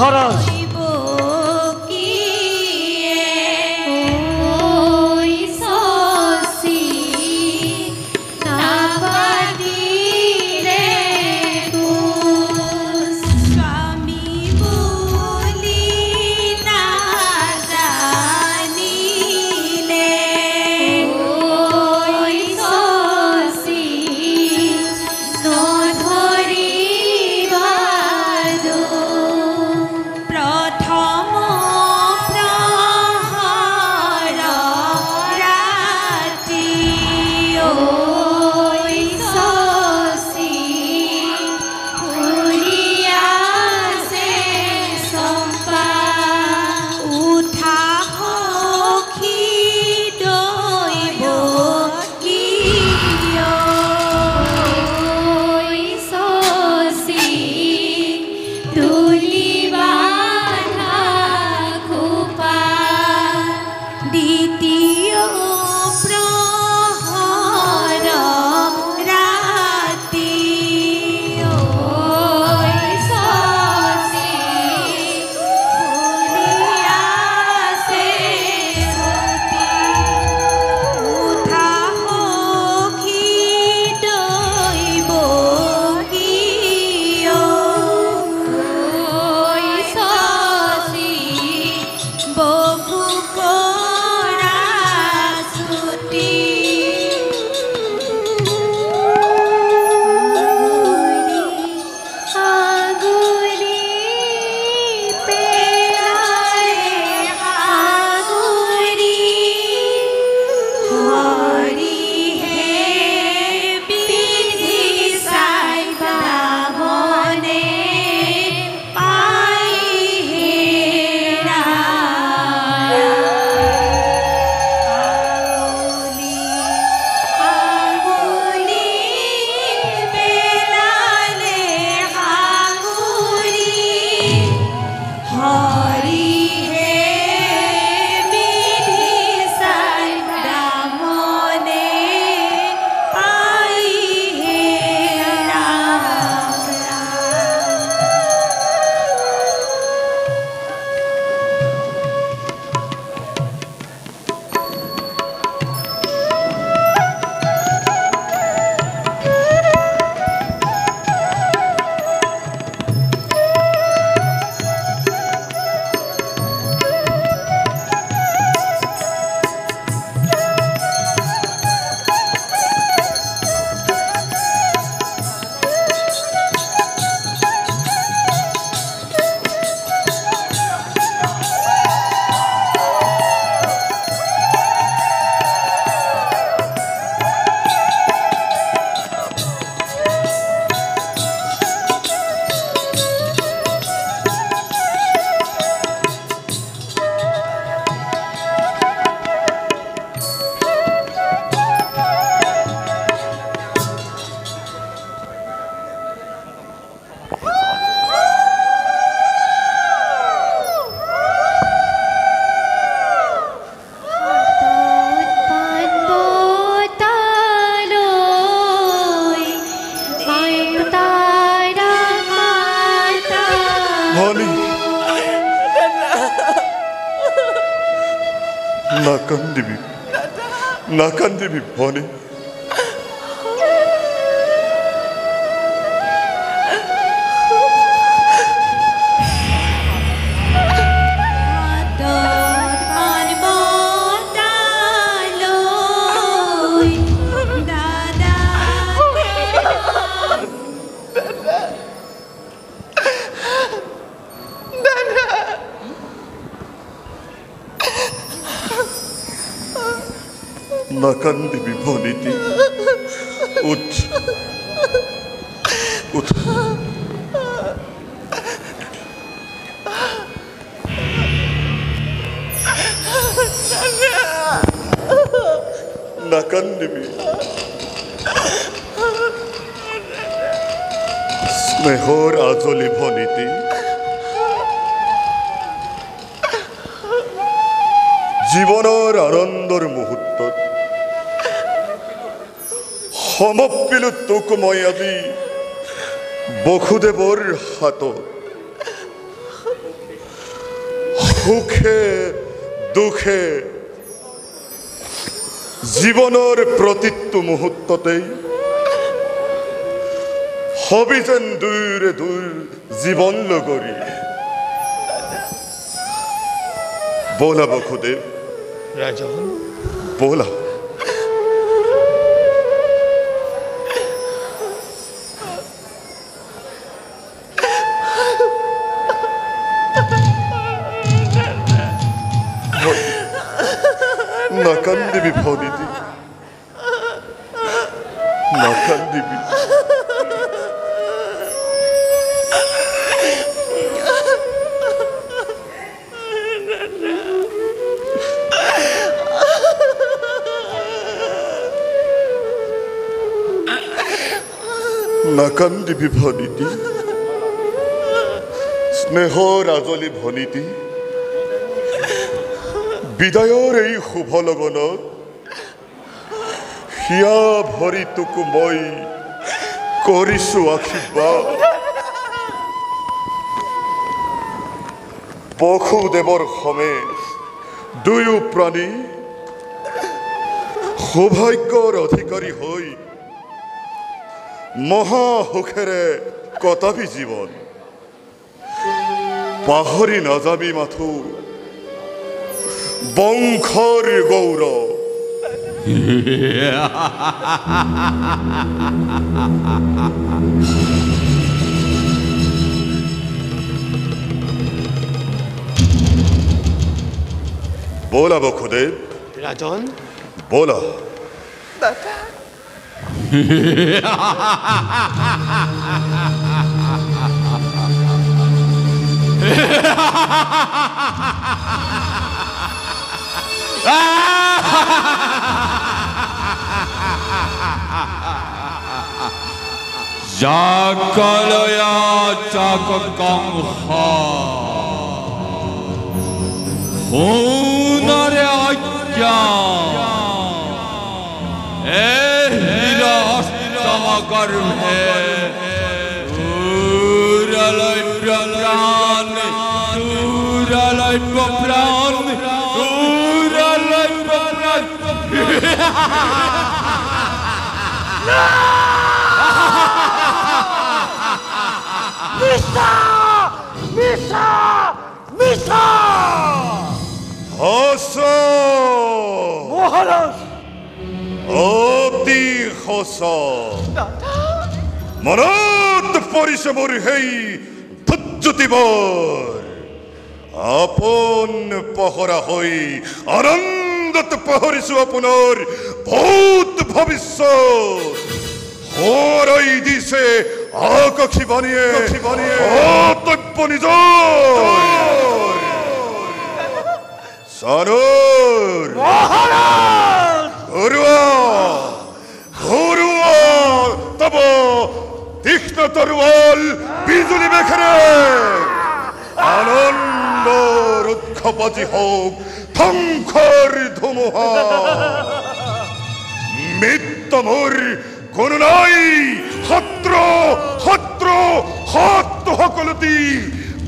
মহাৰাজ নাকান্দিবি ভনী নাকান্দিবি ভনীতি উঠ উঠ নাকান্দিবি স্নেহৰ আজলি ভনীতি জীৱনৰ আনন্দৰ মুহূৰ্তত সমৰ্পিলো তোক মই আজি বসুদেৱৰ হাতত সুখে দুখে জীৱনৰ প্ৰতিটো মুহূৰ্ততেই হবি যেন দূৰে দূৰ জীৱন লগৰী ব'লা বসুদেৱ ৰাজন ব'লা নাকান্দিবি ভনিতি নাকান্দিবি নাকান্দিবি ভনিতি স্নেহৰ আজলি ভনিতি বিদায়ৰ এই শুভ লগনত হিয়া ভৰি তোকো মই কৰিছো আশীৰ্বাদ বসুদেৱৰ সমে দুয়ো প্ৰাণী সৌভাগ্যৰ অধিকাৰী হৈ মহা সুখেৰে কটাবি জীৱন পাহৰি নাযাবি মাথো বংশৰ গৌৰৱ ব'লা বসুদেৱ ৰাজন ব'লা Jakalaya Jakakangha Hunare Ajya Hira Astamagarhe Uralai Pran Uralai Pran Uralai Pran মিছা সঁচা মহাৰাজ অতি সঁচা মনত পৰিছে মোৰ সেই ধুজ্যোতিবৰ আপোন পহৰা হৈ আনন্দত পাহৰিছো আপোনাৰ ভূত ভৱিষ্যত হৰাই দিছে আকাশী বাণীয়ে অতব্য নিজৰ সানুৰ ঘৰুৱা তব তীক্ষ্ণ তৰোৱাল বিজুলী বেখেৰে আনন্দৰ উৎসৱজি হওক ধ্বংসৰ ধুমুহা মৃত্যু মোৰ কোনো নাই শত্ৰু সকলোটি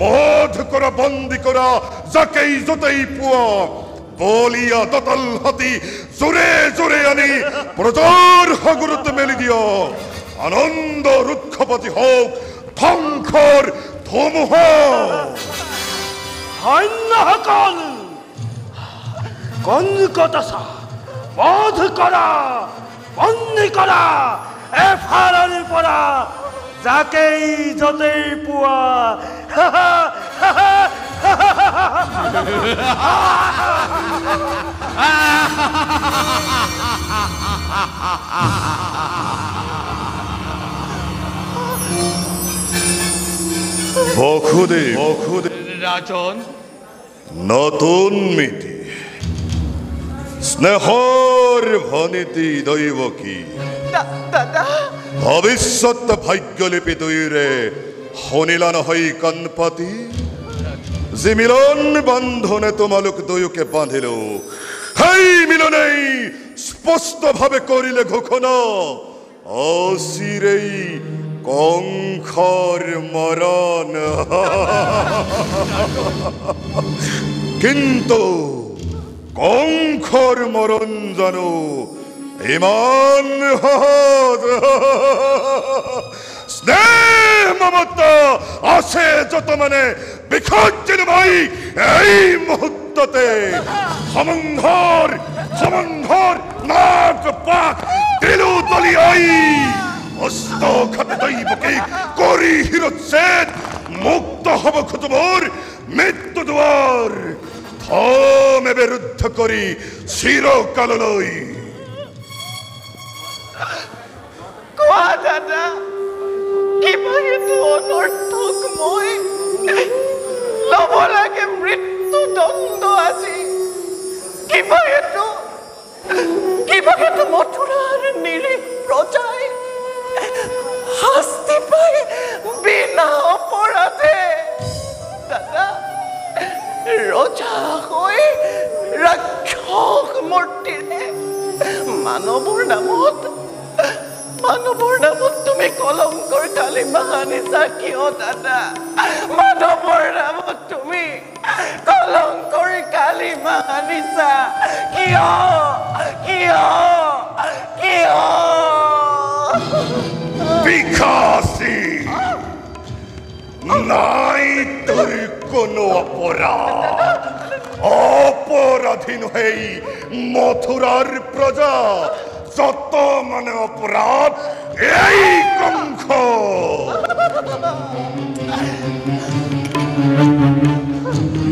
বধ কৰা বন্দী কৰা যাকেই য'তেই পোৱা বলিয়া দতাল হাতী জোৰে জোৰে আনি প্ৰজাৰ সাগৰত মেলি দিয়ক আনন্দৰ উৎসৱজি হওক ধ্বংসৰ ধুমুহা সৈন্যসকল কনকটাসা বধ কৰা বন্দী কৰা এফালৰ পৰা যাকেই য'তেই পোৱা বসুদেৱ ৰাজন নতুন মিতি স্নেহৰ ভনিতি দৈৱকী দাদা ভৱিষ্যত ভাগ্যলিপি দুয়োৰে শুনিলা নহয় কাণপাতি যি মিলন বান্ধনে তোমালোক দুয়োকে বান্ধিলো সেই মিলনেই স্পষ্টভাৱে কৰিলে ঘোষণা অচিৰেই কংসৰ মৰণ কিন্তু কংখর মরণ জানো ইমান স্নেহ মমতা আছে যত মানে বিখর্জন ভাই এই মুহূর্ততে সমন্ধর নাক পাক দিলু তলিয়াই অস্ত খাতে দৈবকে করি হিরোচ্ছেদ মুক্ত হব খুতবর মৃত্যু দুয়ার থমে বিরুদ্ধ করি চিরকাল লই কোৱা দাদা কিবা এইটো অনৰ্থক মই ল'ব লাগে মৃত্যু দণ্ড আজি কিবা এইটো মথুৰাৰ নিৰীহ প্ৰজাই শাস্তি পাই বিনা অপৰাধে দাদা ৰজা হৈ ৰাক্ষস মূৰ্তিৰে মানৱৰ নামত তুমি কলংকৰ কালিমা আনিছা কিয় দাদা মানৱৰ নামত তুমি কলংকৰ কালিমা আনিছা কিয় বিকাশী নাই তোর কোনো অপরাধী নহেই মথুরার প্রজা যত মানে অপরাধ এই কংখ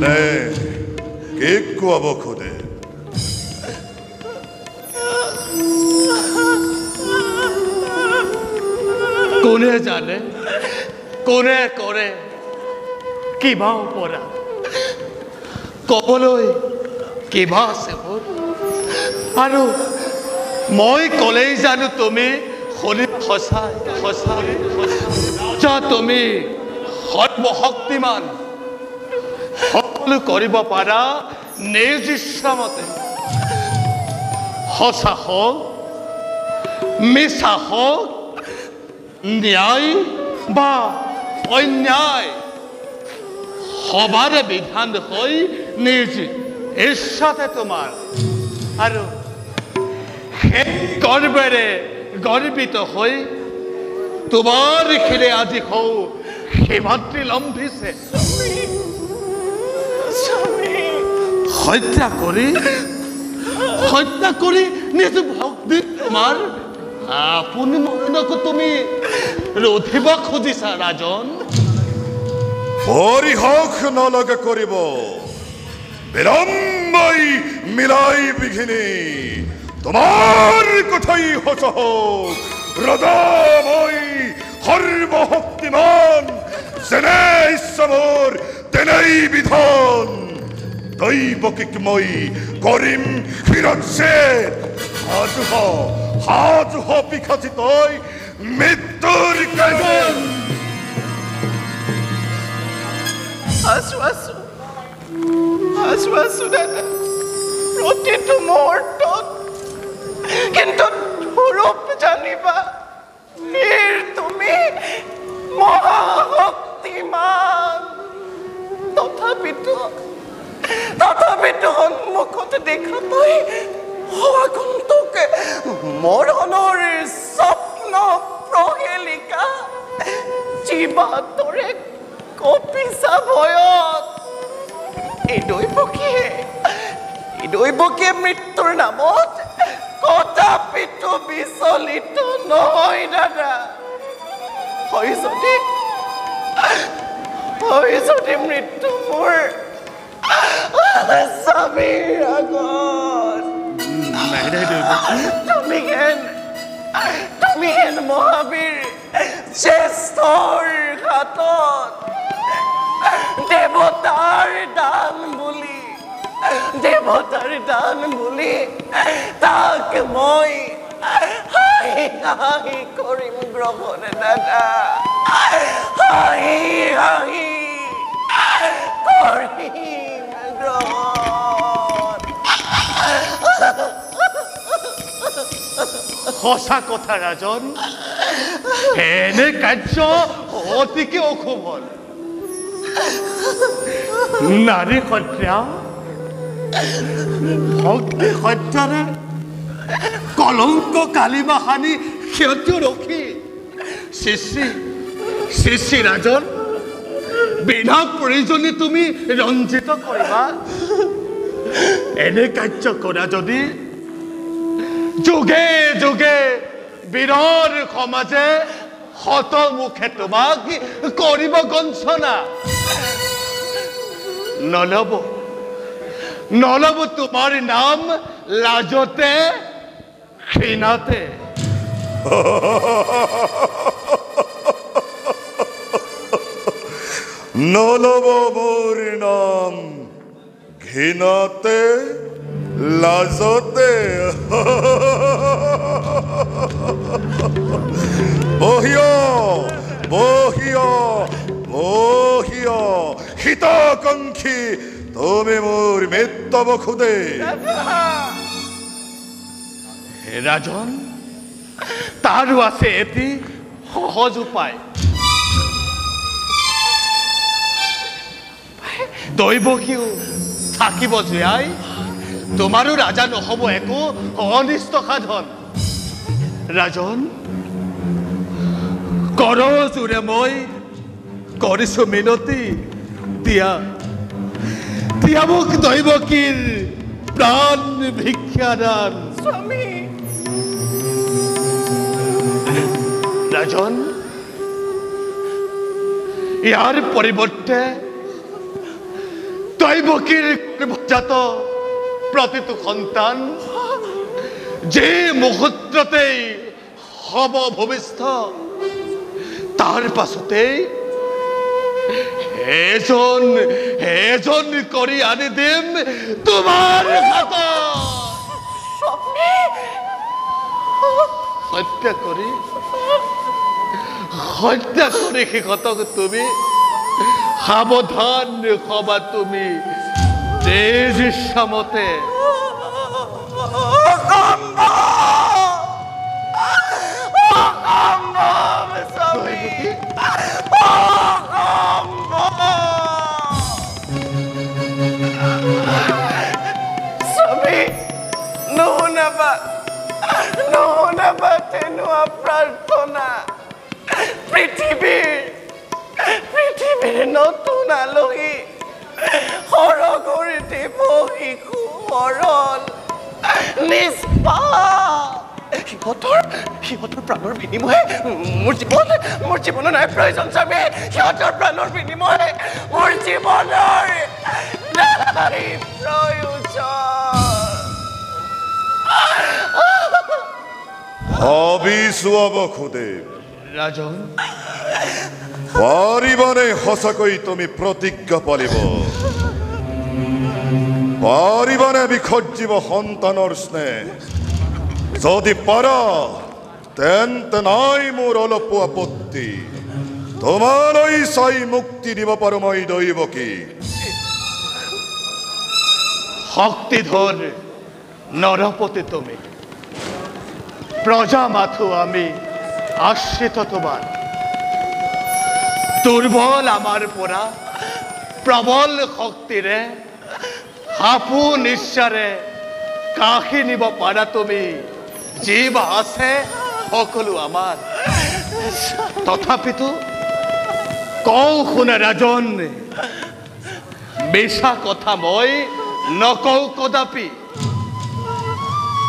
নে কে কুয়াব খুদে কোনে জানে কোনে কৰে কিবা অপৰাধ ক'বলৈ কিবা আছে মোৰ আৰু মই ক'লেই জানো তুমি শুনি সঁচা তুমি সৰ্বশক্তিমান সকলো কৰিব পাৰা নিজ ইচ্ছামতে সঁচা হওক মিছা হওক ন্যায় বা অন্যায় সবাৰে বিধান হৈ নিজ ইচ্ছাতে তোমাৰ আৰু সেই গৰ্বেৰে গৰ্বিত হৈ তোমাৰ খিৰে আজি হও শিৱৰাত্ৰি লম্ভিছে হত্যা কৰি নিজ ভক্তি তোমাৰ আপুনি মনকো তুমি ৰোধিব খুজিছা ৰাজন পরিহক নলগে করিব বিলম্বই মিলাই বিঘিনি তোমার কথাই হস হোক রদাময় সর্বশক্তিমান যেনে ঈশ্বর তেনেই বিধান দৈবকিক মই করিম শিরচ্ছেদ হাজ হ পিখাচিত মৃত্যুর কাজন আছো দাদা প্ৰতিটো মুহূৰ্তত কিন্তু ধূৰপ জানিবা তুমি মহাশক্তিমান তথাপিতো সন্মুখত দেখা পাই আগন্তুক মৰণৰ স্বপ্ন প্ৰহেলিকা জীৱাতৰে কপিছা ভয়ত এই দৈবকীয়ে মৃত্যুৰ নামত কদাপিতো বিচলিত নহয় দাদা হয় যদি মৃত্যু মোৰ স্বামীৰ আগত তুমি হেন মহাবীৰ জ্যেষ্ঠৰ ঘাটত দেৱতাৰ দান বুলি তাক মই হাঁহি কৰিম গ্ৰহণ দাদা হাঁহি কৰিম গ্ৰহণ সঁচা কথা ৰাজন এনে কাৰ্য অতিকে অশুভ নাৰী হত্যা ভক্তি হত্যাৰে কলংক কালিমা হানি ক্ষতি ৰখি শ্ৰী ৰাজন বিনা প্ৰয়োজনে তুমি ৰঞ্জিত কৰিবা এনে কাৰ্য কৰা যদি যুগে যুগে বীৰৰ সমাজে হতমুখে তোমাক কৰিব গঞ্চনা নলব তোমাৰ নাম লাজতে ঘৃণাতে নলব মোৰ নাম ঘৃণাতে লাজতে বহিয় হিতাকাঙ্ক্ষী তুমি মোৰ মিত্তব খুদে ৰাজন তাৰো আছে এটি সহজ উপায় দৈৱকীও থাকিব জীয়াই তোমাৰো ৰাজা নহব একো অনিষ্ট সাধন ৰাজন কৰজোৰে মই কৰিছো মিনতি দিয়া মোক দৈৱকীৰ প্ৰাণ ভিক্ষাদান স্বামী ৰাজন ইয়াৰ পৰিৱৰ্তে দৈৱকীৰ জাত প্ৰতিটো সন্তান যে মুহূৰ্ততেই হব ভৱিষ্ঠ তাৰ পাছতেই এজন কৰি আনি দিম তোমাৰ হাতত হত্যা কৰি সিহঁতক তুমি সাৱধান হবা তুমি তেজ ইচ্ছামতে নহবা তেনোৱা প্ৰাৰ্থনা পৃথিৱীৰ নতুন আলহী সৰগৰি দিব শিশু সৰল সিহঁতৰ প্ৰাণৰ বিনিময়ে মোৰ জীৱনৰ নাই প্ৰয়োজন স্বামী সিহঁতৰ প্ৰাণৰ বিনিময়ে মোৰ জীৱনৰ নাই অবিশ্বাব খুদে ৰাজন পাৰিবানে সঁচাকৈ তুমি প্ৰতিজ্ঞা পালিব পাৰিবানে বিসৰ্জীব সন্তানৰ স্নেহ যদি পাৰা তেন্তে নাই মোৰ অলপ আপত্তি তোমালৈ চাই মুক্তি দিব পাৰো মই দৈৱকী শক্তিধৰ নৰপতি তুমি প্ৰজা মাথো আমি আশ্ৰিত তোমাৰ দুৰ্বল আমাৰ পৰা প্ৰবল শক্তিৰে হাপু নিশ্চাৰে কাশী নিব পাৰা তুমি জীৱ আছে সকলো আমাৰ তথাপিতো কওঁ শুনে ৰাজন মিছা কথা মই নকওঁ কদাপি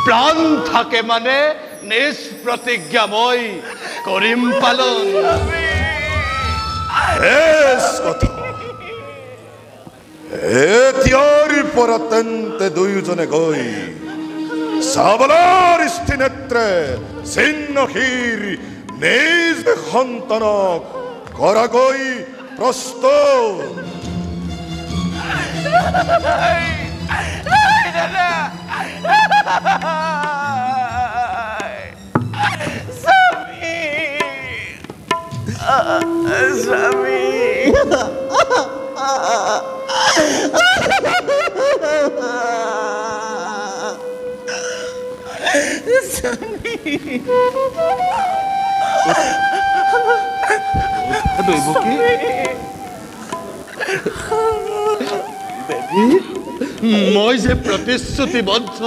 প্ৰাণ থাকে মানে নিজ প্ৰতিজ্ঞা মই কৰিম পালন এতিয়াৰ পৰা তেন্তে দুয়োজনে গৈ চাবলৰ স্থিনেত্ৰে চিহ্নহীৰ নিজ সন্তানক কৰাকৈ প্ৰস্তুত মই যে প্ৰতিশ্ৰুতিবদ্ধ